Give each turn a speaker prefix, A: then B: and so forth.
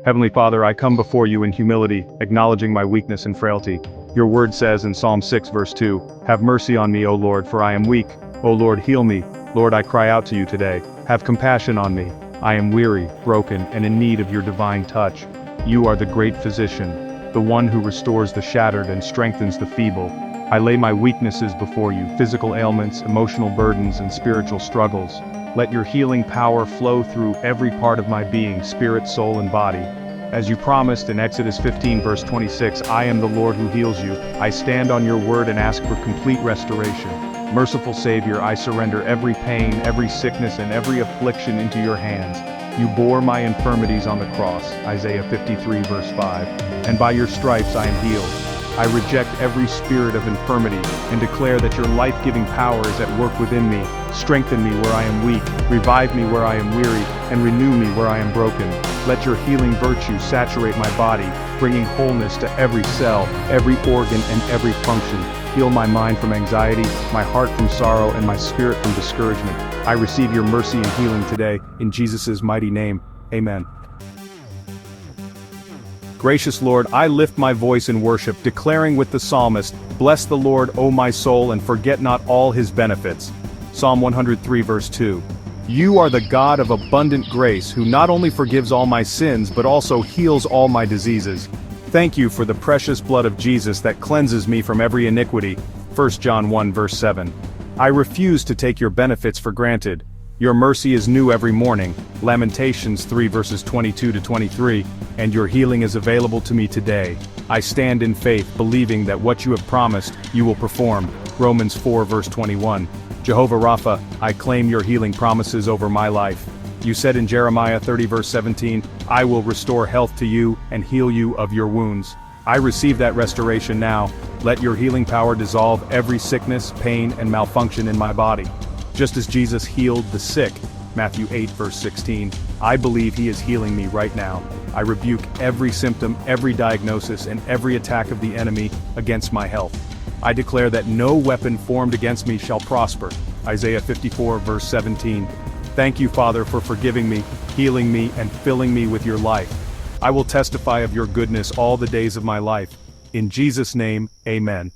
A: Heavenly Father, I come before you in humility, acknowledging my weakness and frailty. Your word says in Psalm 6 verse 2, "Have mercy on me, O Lord, for I am weak. O Lord, heal me. Lord, I cry out to you today. Have compassion on me. I am weary, broken, and in need of your divine touch. You are the great physician, the one who restores the shattered and strengthens the feeble. I lay my weaknesses before you, physical ailments, emotional burdens, and spiritual struggles. Let your healing power flow through every part of my being, spirit, soul, and body. As you promised in Exodus 15 verse 26, I am the Lord who heals you. I stand on your word and ask for complete restoration. Merciful Savior, I surrender every pain, every sickness, and every affliction into your hands. You bore my infirmities on the cross, Isaiah 53 verse 5, and by your stripes I am healed. I reject every spirit of infirmity and declare that your life-giving power is at work within me. Strengthen me where I am weak, revive me where I am weary, and renew me where I am broken. Let your healing virtue saturate my body, bringing wholeness to every cell, every organ, and every function. Heal my mind from anxiety, my heart from sorrow, and my spirit from discouragement. I receive your mercy and healing today, in Jesus' mighty name. Amen. Gracious Lord, I lift my voice in worship, declaring with the psalmist, "Bless the Lord, O my soul, and forget not all his benefits." Psalm 103 verse 2. You are the God of abundant grace, who not only forgives all my sins, but also heals all my diseases. Thank you for the precious blood of Jesus that cleanses me from every iniquity. 1 John 1 verse 7. I refuse to take your benefits for granted. Your mercy is new every morning, Lamentations 3 verses 22 to 23, and your healing is available to me today. I stand in faith, believing that what you have promised, you will perform, Romans 4 verse 21. Jehovah Rapha, I claim your healing promises over my life. You said in Jeremiah 30 verse 17, I will restore health to you and heal you of your wounds. I receive that restoration now. Let your healing power dissolve every sickness, pain, and malfunction in my body. Just as Jesus healed the sick, Matthew 8 verse 16, I believe he is healing me right now. I rebuke every symptom, every diagnosis, and every attack of the enemy against my health. I declare that no weapon formed against me shall prosper, Isaiah 54 verse 17. Thank you, Father, for forgiving me, healing me, and filling me with your life. I will testify of your goodness all the days of my life. In Jesus' name, amen.